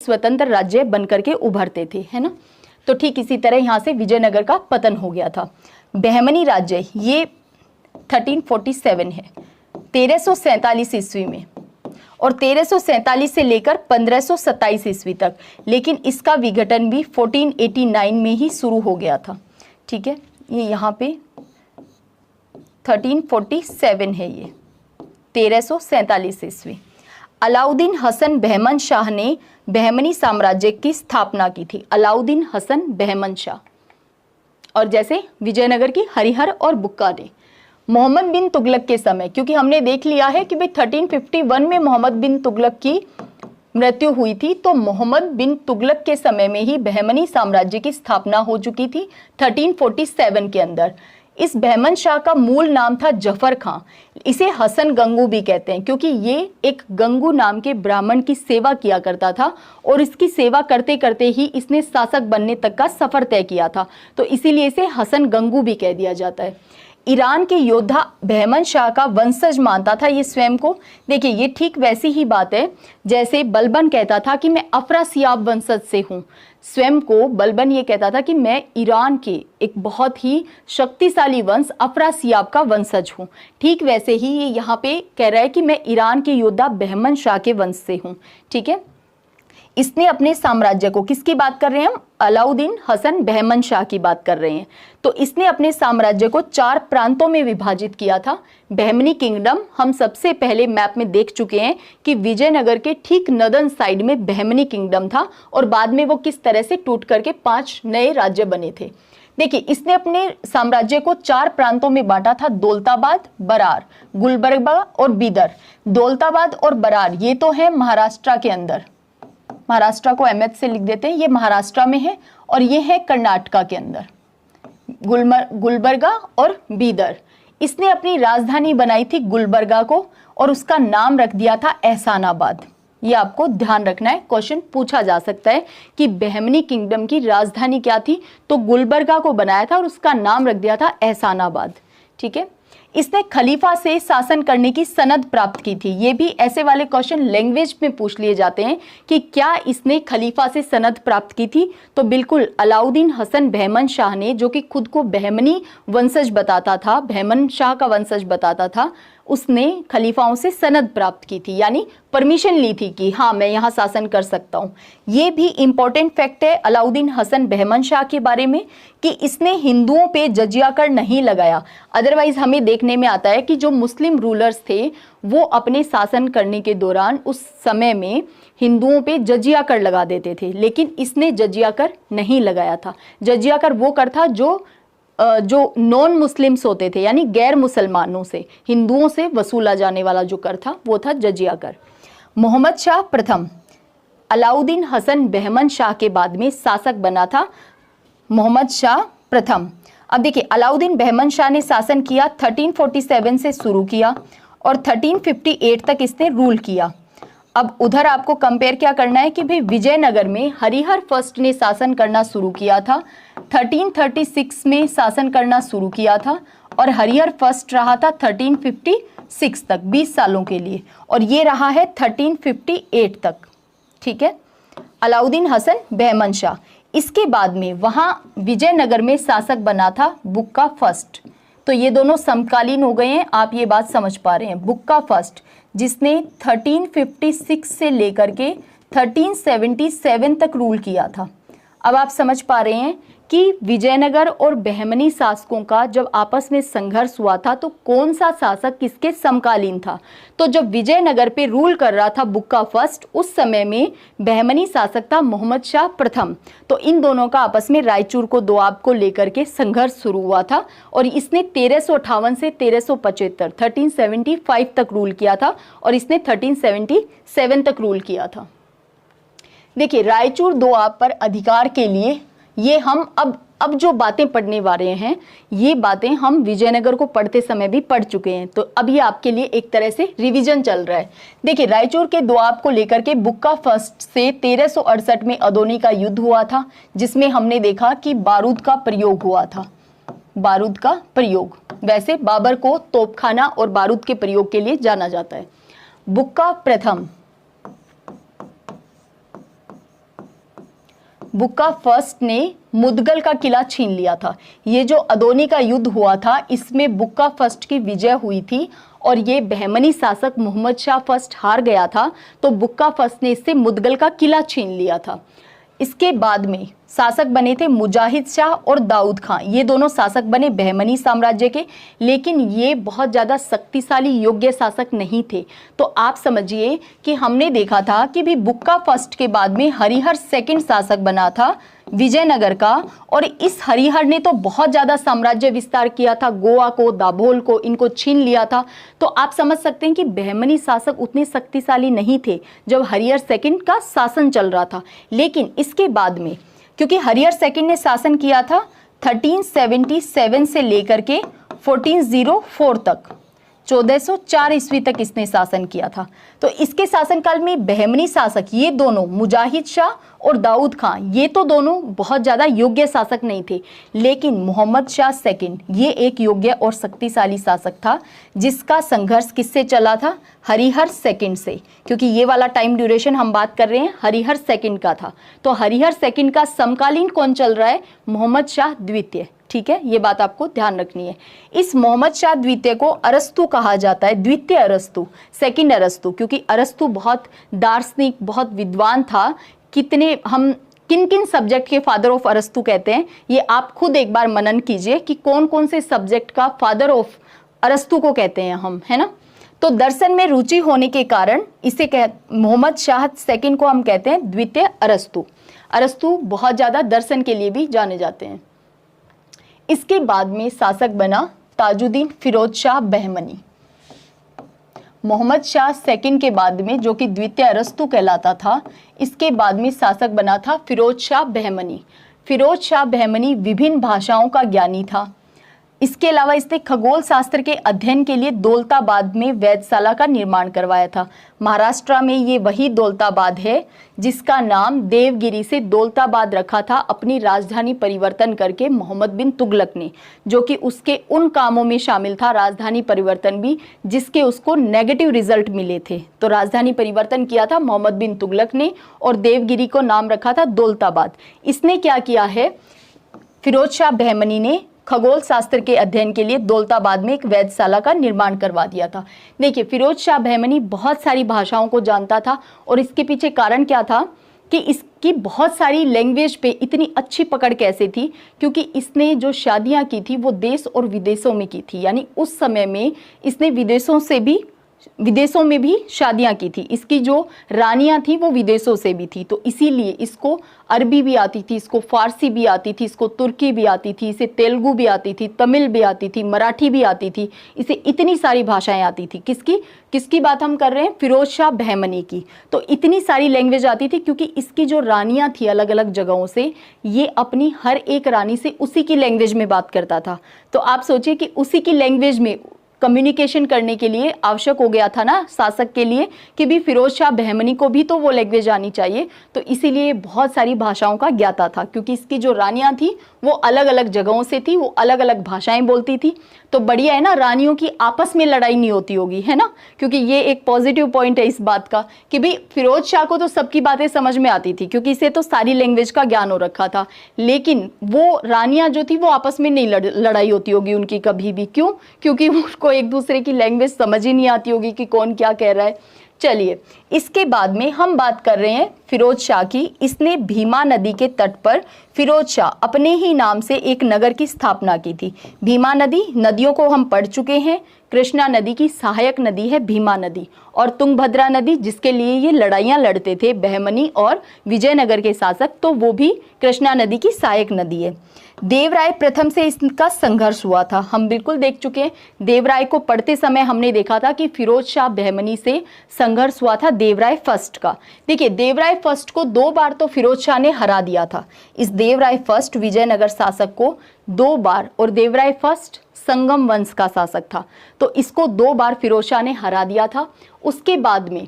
स्वतंत्र राज्य बनकर के उभरते थे, है ना। तो ठीक इसी तरह यहाँ से विजयनगर का पतन हो गया था। बहमनी राज्य ये 1347 है, 1347 ईस्वी में, और 1347 से लेकर 1527 ईस्वी तक, लेकिन इसका विघटन भी 1489 में ही शुरू हो गया था। ठीक है, ये यहाँ पे 1347 है, ये 1347 ईस्वी। अलाउद्दीन हसन बहमन शाह ने बहमनी साम्राज्य की स्थापना की थी। अलाउद्दीन हसन बहमन शाह, और जैसे विजयनगर की हरिहर और बुक्का ने। मोहम्मद बिन तुगलक के समय, क्योंकि हमने देख लिया है कि भाई 1351 में मोहम्मद बिन तुगलक की मृत्यु हुई थी, तो मोहम्मद बिन तुगलक के समय में ही बहमनी साम्राज्य की स्थापना हो चुकी थी 1347 के अंदर। इस बहमन शाह का मूल नाम था जफर खां। इसे हसन गंगू भी कहते हैं, क्योंकि ये एक गंगू नाम के ब्राह्मण की सेवा किया करता था, और इसकी सेवा करते करते ही इसने शासक बनने तक का सफर तय किया था, तो इसीलिए इसे हसन गंगू भी कह दिया जाता है। ईरान के योद्धा बहमन शाह का वंशज मानता था ये स्वयं को। देखिए, ये ठीक वैसी ही बात है जैसे बलबन कहता था कि मैं अफरासियाब वंशज से हूँ। स्वयं को बलबन ये कहता था कि मैं ईरान के एक बहुत ही शक्तिशाली वंश अफरासियाब का वंशज हूँ। ठीक वैसे ही ये यहाँ पे कह रहा है कि मैं ईरान के योद्धा बहमन शाह के वंश से हूँ। ठीक है, इसने अपने साम्राज्य को, किसकी बात कर रहे हैं हम, अलाउद्दीन हसन बहमन शाह की बात कर रहे हैं। तो इसने अपने साम्राज्य को 4 प्रांतों में विभाजित किया था। बहमनी किंगडम हम सबसे पहले मैप में देख चुके हैं कि विजयनगर के ठीक नदन साइड में बहमनी किंगडम था, और बाद में वो किस तरह से टूट करके 5 नए राज्य बने थे। देखिए, इसने अपने साम्राज्य को 4 प्रांतों में बांटा था, दौलताबाद, बरार, गुलबर्गा और बीदर। दौलताबाद और बरार ये तो है महाराष्ट्र के अंदर, महाराष्ट्र को एमएच से लिख देते हैं, ये महाराष्ट्र में है, और ये है कर्नाटका के अंदर, गुलबर्गा और बीदर। इसने अपनी राजधानी बनाई थी गुलबर्गा को, और उसका नाम रख दिया था एहसानाबाद। ये आपको ध्यान रखना है, क्वेश्चन पूछा जा सकता है कि बहमनी किंगडम की राजधानी क्या थी, तो गुलबर्गा को बनाया था और उसका नाम रख दिया था एहसानाबाद। ठीक है, इसने खलीफा से शासन करने की सनद प्राप्त की थी। ये भी ऐसे वाले क्वेश्चन लैंग्वेज में पूछ लिए जाते हैं कि क्या इसने खलीफा से सनद प्राप्त की थी, तो बिल्कुल अलाउद्दीन हसन बहमन शाह ने, जो कि खुद को बहमनी वंशज बताता था, बहमन शाह का वंशज बताता था, उसने खलीफाओं से सनद प्राप्त की थी, यानी परमिशन ली थी कि हाँ मैं यहाँ शासन कर सकता हूँ। ये भी इंपॉर्टेंट फैक्ट है अलाउद्दीन हसन बहमन शाह के बारे में कि इसने हिंदुओं पे जजिया कर नहीं लगाया। अदरवाइज हमें देखने में आता है कि जो मुस्लिम रूलर्स थे वो अपने शासन करने के दौरान उस समय में हिंदुओं पे जजिया कर लगा देते थे, लेकिन इसने जजिया कर नहीं लगाया था। जजिया कर वो कर था जो नॉन मुस्लिम्स होते थे, यानी गैर मुसलमानों से, हिंदुओं से वसूला जाने वाला जो कर था वो था जजिया कर। मोहम्मद शाह प्रथम अलाउद्दीन हसन बहमन शाह के बाद में शासक बना था मोहम्मद शाह प्रथम। अब देखिए, अलाउद्दीन बहमन शाह ने शासन किया 1347 से शुरू किया और 1358 तक इसने रूल किया। अब उधर आपको कंपेयर क्या करना है कि भाई विजयनगर में हरिहर फर्स्ट ने शासन करना शुरू किया था, 1336 में शासन करना शुरू किया था, और हरिहर फर्स्ट रहा था 1356 तक, 20 सालों के लिए, और ये रहा है 1358 तक। ठीक है, अलाउद्दीन हसन बहमन शाह। इसके बाद में वहाँ विजयनगर में शासक बना था बुक्का फर्स्ट। तो ये दोनों समकालीन हो गए हैं, आप ये बात समझ पा रहे हैं। बुक्का फर्स्ट जिसने 1356 से लेकर के 1377 तक रूल किया था। अब आप समझ पा रहे हैं कि विजयनगर और बहमनी शासकों का जब आपस में संघर्ष हुआ था तो कौन सा शासक किसके समकालीन था। तो जब विजयनगर पे रूल कर रहा था बुक्का फर्स्ट, उस समय में बहमनी शासक था मोहम्मद शाह प्रथम। तो इन दोनों का आपस में रायचूर को दोआब को लेकर के संघर्ष शुरू हुआ था, और इसने 1358 से 1375 1375 तक रूल किया था, और इसने 1377 तक रूल किया था। देखिए, रायचूर दोआब पर अधिकार के लिए ये हम अब जो बातें पढ़ने वाले हैं, ये बातें हम विजयनगर को पढ़ते समय भी पढ़ चुके हैं, तो अब ये आपके लिए एक तरह से रिवीजन चल रहा है। देखिए, रायचूर के दोआब को लेकर के बुक्का फर्स्ट से 1368 में अदोनी का युद्ध हुआ था, जिसमें हमने देखा कि बारूद का प्रयोग हुआ था। बारूद का प्रयोग, वैसे बाबर को तोपखाना और बारूद के प्रयोग के लिए जाना जाता है। बुक्का प्रथम बुक्का फर्स्ट ने मुदगल का किला छीन लिया था। ये जो अदोनी का युद्ध हुआ था इसमें बुक्का फर्स्ट की विजय हुई थी और ये बहमनी शासक मोहम्मद शाह फर्स्ट हार गया था, तो बुक्का फर्स्ट ने इससे मुदगल का किला छीन लिया था। इसके बाद में शासक बने थे मुजाहिद शाह और दाऊद खां, ये दोनों शासक बने बहमनी साम्राज्य के, लेकिन ये बहुत ज़्यादा शक्तिशाली योग्य शासक नहीं थे। तो आप समझिए कि हमने देखा था कि भी बुक्का फर्स्ट के बाद में हरिहर सेकंड शासक बना था विजयनगर का, और इस हरिहर ने तो बहुत ज़्यादा साम्राज्य विस्तार किया था, गोवा को, दाभोल को, इनको छीन लिया था। तो आप समझ सकते हैं कि बहमनी शासक उतने शक्तिशाली नहीं थे जब हरिहर सेकंड का शासन चल रहा था। लेकिन इसके बाद में क्योंकि हरिहर सेकंड ने शासन किया था 1377 से लेकर के 1404 तक, 1404 ईस्वी तक इसने शासन किया था। तो इसके शासनकाल में बहमनी शासक ये दोनों मुजाहिद शाह और दाऊद खां, ये तो दोनों बहुत ज़्यादा योग्य शासक नहीं थे, लेकिन मोहम्मद शाह सेकंड ये एक योग्य और शक्तिशाली शासक था जिसका संघर्ष किससे चला था? हरिहर सेकंड से, क्योंकि ये वाला टाइम ड्यूरेशन हम बात कर रहे हैं हरिहर सेकंड का था। तो हरिहर सेकंड का समकालीन कौन चल रहा है? मोहम्मद शाह द्वितीय। ठीक है, ये बात आपको ध्यान रखनी है। इस मोहम्मद शाह द्वितीय को अरस्तु कहा जाता है, द्वितीय अरस्तु, सेकंड अरस्तु, क्योंकि अरस्तु बहुत दार्शनिक, बहुत विद्वान था। हम किन किन सब्जेक्ट के फादर ऑफ अरस्तु कहते हैं, ये आप खुद एक बार मनन कीजिए कि कौन कौन से सब्जेक्ट का फादर ऑफ अरस्तु को कहते हैं हम, है ना। तो दर्शन में रुचि होने के कारण इसे मोहम्मद शाह सेकंड को हम कहते हैं द्वितीय अरस्तु। अरस्तु बहुत ज़्यादा दर्शन के लिए भी जाने जाते हैं। इसके बाद में शासक बना ताजुद्दीन फिरोज शाह बहमनी। मोहम्मद शाह सेकंड के बाद में, जो कि द्वितीय अरस्तु कहलाता था, इसके बाद में शासक बना था फिरोज शाह बहमनी। फिरोज शाह बहमनी विभिन्न भाषाओं का ज्ञानी था। इसके अलावा इसने खगोल शास्त्र के अध्ययन के लिए दौलताबाद में वेधशाला का निर्माण करवाया था। महाराष्ट्र में ये वही दौलताबाद है जिसका नाम देवगिरी से दौलताबाद रखा था अपनी राजधानी परिवर्तन करके मोहम्मद बिन तुगलक ने, जो कि उसके उन कामों में शामिल था राजधानी परिवर्तन भी जिसके उसको नेगेटिव रिजल्ट मिले थे। तो राजधानी परिवर्तन किया था मोहम्मद बिन तुगलक ने और देवगिरी को नाम रखा था दौलताबाद। इसने क्या किया है? फिरोज शाह बहमनी ने खगोल शास्त्र के अध्ययन के लिए दौलताबाद में एक वेधशाला का निर्माण करवा दिया था। देखिए, फिरोज शाह बहमनी बहुत सारी भाषाओं को जानता था और इसके पीछे कारण क्या था कि इसकी बहुत सारी लैंग्वेज पे इतनी अच्छी पकड़ कैसे थी, क्योंकि इसने जो शादियां की थी वो देश और विदेशों में की थी। यानी उस समय में इसने विदेशों में भी शादियां की थी। इसकी जो रानियां थी वो विदेशों से भी थी, तो इसीलिए इसको अरबी भी आती थी, इसको फारसी भी आती थी, इसको तुर्की भी आती थी, इसे तेलुगु भी आती थी, तमिल भी आती थी, मराठी भी आती थी, इसे इतनी सारी भाषाएं आती थी। किसकी बात हम कर रहे हैं? फिरोज शाह बहमनी की। तो इतनी सारी लैंग्वेज आती थी क्योंकि इसकी जो रानियां थी अलग अलग जगहों से, ये अपनी हर एक रानी से उसी की लैंग्वेज में बात करता था। तो आप सोचिए कि उसी की लैंग्वेज में कम्युनिकेशन करने के लिए आवश्यक हो गया था ना शासक के लिए कि भी फिरोज शाह बहमनी को भी तो वो लैंग्वेज आनी चाहिए। तो इसीलिए बहुत सारी भाषाओं का ज्ञाता था, क्योंकि इसकी जो रानियां थी वो अलग अलग जगहों से थी, वो अलग अलग भाषाएं बोलती थी। तो बढ़िया है ना, रानियों की आपस में लड़ाई नहीं होती होगी, है ना, क्योंकि ये एक पॉजिटिव पॉइंट है इस बात का कि भाई फिरोज शाह को तो सबकी बातें समझ में आती थी क्योंकि इसे तो सारी लैंग्वेज का ज्ञान हो रखा था, लेकिन वो रानियां जो थी वो आपस में नहीं लड़ाई होती होगी उनकी कभी भी। क्यों? क्योंकि उनको एक दूसरे की लैंग्वेज समझ ही नहीं आती होगी कि कौन क्या कह रहा है। चलिए, इसके बाद में हम बात कर रहे हैं फिरोज शाह की। इसने भीमा नदी के तट पर फिरोज शाह अपने ही नाम से एक नगर की स्थापना की थी। भीमा नदी, नदियों को हम पढ़ चुके हैं, कृष्णा नदी की सहायक नदी है भीमा नदी, और तुंगभद्रा नदी जिसके लिए ये लड़ाइयाँ लड़ते थे बहमनी और विजयनगर के शासक, तो वो भी कृष्णा नदी की सहायक नदी है। देवराय प्रथम से इसका संघर्ष हुआ था, हम बिल्कुल देख चुके हैं। देवराय को पढ़ते समय हमने देखा था कि फिरोज शाह बहमनी से संघर्ष हुआ था देवराय फर्स्ट का। देखिए, देवराय फर्स्ट को 2 बार तो फिरोज शाह ने हरा दिया था। इस देवराय फर्स्ट विजयनगर शासक को 2 बार, और देवराय फर्स्ट संगम वंश का शासक था, तो इसको 2 बार फिरोज शाह ने हरा दिया था। उसके बाद में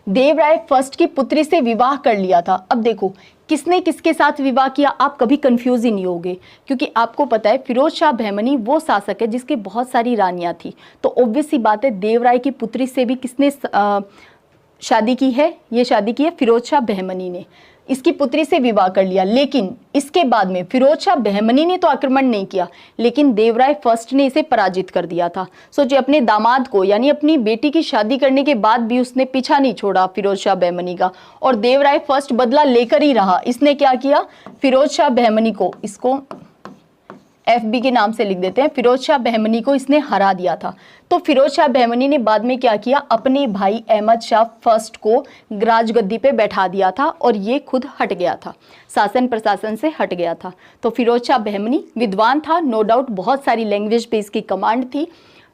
देवराय फर्स्ट की पुत्री से विवाह कर लिया था। अब देखो किसने किसके साथ विवाह किया, आप कभी कंफ्यूज ही नहीं होगे, क्योंकि आपको पता है फिरोज शाह बहमनी वो शासक है जिसके बहुत सारी रानियां थी। तो ऑब्वियस सी बात है देवराय की पुत्री से भी किसने शादी की है, ये शादी की है फिरोज शाह बहमनी ने, इसकी पुत्री से विवाह कर लिया। लेकिन इसके बाद में फिरोज शाह बहमनी ने तो आक्रमण नहीं किया, लेकिन देवराय फर्स्ट ने इसे पराजित कर दिया था। सोचिए, अपने दामाद को यानी अपनी बेटी की शादी करने के बाद भी उसने पीछा नहीं छोड़ा फिरोज शाह बहमनी का, और देवराय फर्स्ट बदला लेकर ही रहा। इसने क्या किया, फिरोज शाह बहमनी को, इसको FB के नाम से लिख देते हैं, फिरोज शाह बहमनी को इसने हरा दिया था। तो फिरोज शाह बहमनी ने बाद में क्या किया, अपने भाई अहमद शाह फर्स्ट को राजगद्दी पे बैठा दिया था और ये खुद हट गया था, शासन प्रशासन से हट गया था। तो फिरोज शाह बहमनी विद्वान था, नो डाउट, बहुत सारी लैंग्वेज पे इसकी कमांड थी।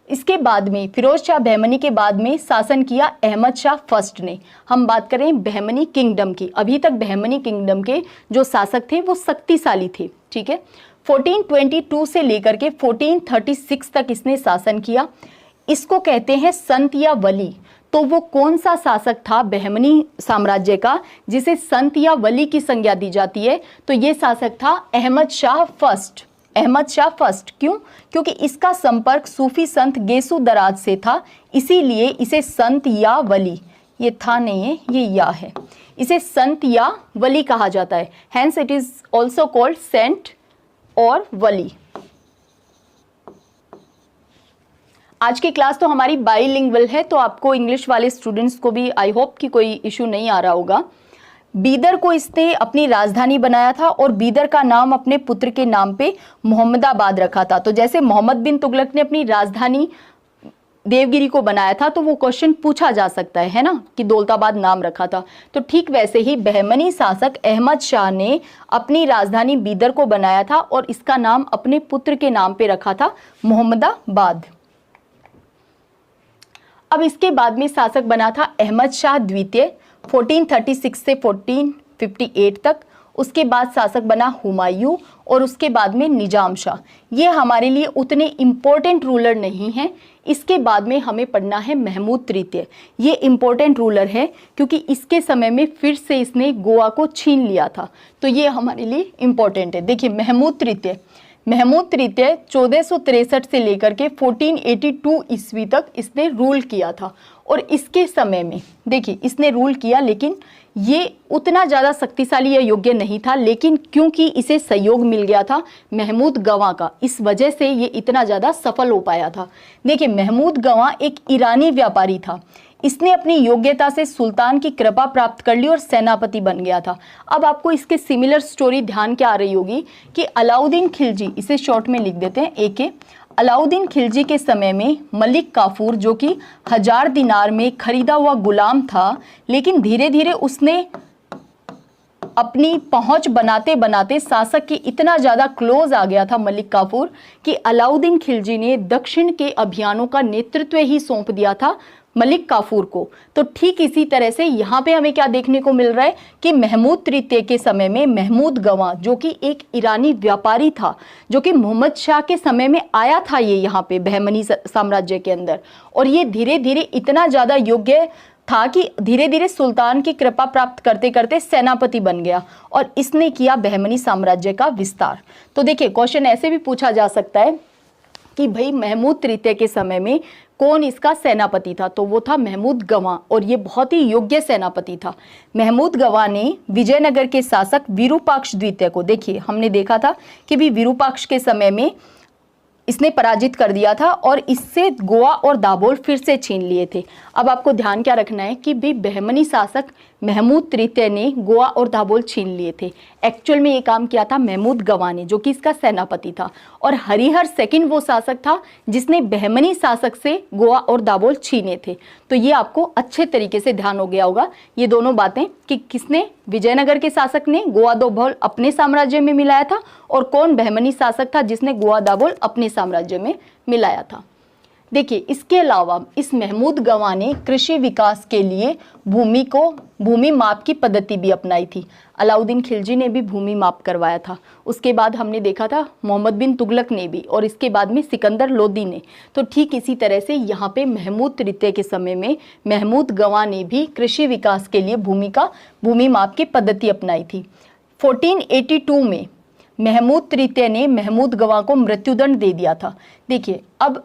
इसके बाद में फिरोज शाह बहमनी के बाद में शासन किया अहमद शाह फर्स्ट ने। हम बात करें बहमनी किंगडम की, अभी तक बहमनी किंगडम के जो शासक थे वो शक्तिशाली थे, ठीक है। 1422 से लेकर के 1436 तक इसने शासन किया। इसको कहते हैं संत या वली। तो वो कौन सा शासक था बहमनी साम्राज्य का जिसे संत या वली की संज्ञा दी जाती है, तो ये शासक था अहमद शाह फर्स्ट। अहमद शाह फर्स्ट क्यों, क्योंकि इसका संपर्क सूफी संत गेसु दराज से था, इसीलिए इसे संत या वली, ये था नहीं है, ये या है, इसे संत या वली कहा जाता है। Hence it is also called saint और वली। आज की क्लास तो हमारी बाईलिंगुअल है, तो आपको इंग्लिश वाले स्टूडेंट्स को भी आई होप कि कोई इशू नहीं आ रहा होगा। बीदर को इसने अपनी राजधानी बनाया था और बीदर का नाम अपने पुत्र के नाम पे मोहम्मदाबाद रखा था। तो जैसे मोहम्मद बिन तुगलक ने अपनी राजधानी देवगिरी को बनाया था, तो वो क्वेश्चन पूछा जा सकता है ना, कि दौलताबाद नाम रखा था। तो ठीक वैसे ही बहमनी शासक अहमद शाह ने अपनी राजधानी बीदर को बनाया था और इसका नाम अपने पुत्र के नाम पे रखा था, मोहम्मदाबाद। अब इसके बाद में शासक बना था अहमद शाह द्वितीय 1436 से 1458 तक। उसके बाद शासक बना हुमायूं और उसके बाद में निजाम शाह। ये हमारे लिए उतने इम्पोर्टेंट रूलर नहीं हैं। इसके बाद में हमें पढ़ना है महमूद तृतीय। ये इम्पोर्टेंट रूलर है क्योंकि इसके समय में फिर से इसने गोवा को छीन लिया था, तो ये हमारे लिए इम्पोर्टेंट है। देखिए महमूद तृतीय 1463 से लेकर के 1482 ईस्वी तक इसने रूल किया था। और इसके समय में देखिए इसने रूल किया, लेकिन ये उतना ज़्यादा शक्तिशाली या योग्य नहीं था, लेकिन क्योंकि इसे सहयोग मिल गया था महमूद गवां का, इस वजह से ये इतना ज़्यादा सफल हो पाया था। देखिए महमूद गवां एक ईरानी व्यापारी था। इसने अपनी योग्यता से सुल्तान की कृपा प्राप्त कर ली और सेनापति बन गया था। अब आपको इसके सिमिलर स्टोरी ध्यान क्या आ रही होगी कि अलाउद्दीन खिलजी, इसे शॉर्ट में लिख देते हैं AK, अलाउद्दीन खिलजी के समय में मलिक काफूर जो कि 1000 दिनार में खरीदा हुआ गुलाम था, लेकिन धीरे धीरे उसने अपनी पहुंच बनाते बनाते शासक के इतना ज़्यादा क्लोज आ गया था मलिक काफूर कि अलाउद्दीन खिलजी ने दक्षिण के अभियानों का नेतृत्व ही सौंप दिया था मलिक काफूर को। तो ठीक इसी तरह से यहाँ पे हमें क्या देखने को मिल रहा है कि महमूद तृतीय के समय में महमूद गवां जो कि एक ईरानी व्यापारी था, जो कि मोहम्मद शाह के समय में आया था ये यहाँ पे बहमनी साम्राज्य के अंदर, और ये धीरे धीरे इतना ज़्यादा योग्य था कि धीरे धीरे सुल्तान की कृपा प्राप्त करते करते सेनापति बन गया और इसने किया बहमनी साम्राज्य का विस्तार। तो देखिए क्वेश्चन ऐसे भी पूछा जा सकता है कि भाई महमूद तृतीय के समय में कौन इसका सेनापति था, तो वो था महमूद गवां, और ये बहुत ही योग्य सेनापति था। महमूद गवां ने विजयनगर के शासक विरूपाक्ष द्वितीय को, देखिए हमने देखा था कि भी विरूपाक्ष के समय में इसने पराजित कर दिया था और इससे गोवा और दाभोल फिर से छीन लिए थे। अब आपको ध्यान क्या रखना है कि भी बहमनी शासक महमूद तृतीय ने गोवा और दाभोल छीन लिए थे। एक्चुअल में ये काम किया था महमूद गवां ने, जो कि इसका सेनापति था, और हरिहर सेकंड वो शासक था जिसने बहमनी शासक से गोवा और दाभोल छीने थे। तो ये आपको अच्छे तरीके से ध्यान हो गया होगा ये दोनों बातें कि किसने, विजयनगर के शासक ने गोवा दाभोल अपने साम्राज्य में मिलाया था और कौन बहमनी शासक था जिसने गोवा दाभोल अपने साम्राज्य में मिलाया था। देखिए इसके अलावा इस महमूद गवां ने कृषि विकास के लिए भूमि माप की पद्धति भी अपनाई थी। अलाउद्दीन खिलजी ने भी भूमि माप करवाया था। उसके बाद हमने देखा था मोहम्मद बिन तुगलक ने भी, और इसके बाद में सिकंदर लोदी ने। तो ठीक इसी तरह से यहाँ पे महमूद तृतीय के समय में महमूद गवां ने भी कृषि विकास के लिए भूमि माप की पद्धति अपनाई थी। 1482 में महमूद तृतीय ने महमूद गवां को मृत्युदंड दे दिया था। देखिए अब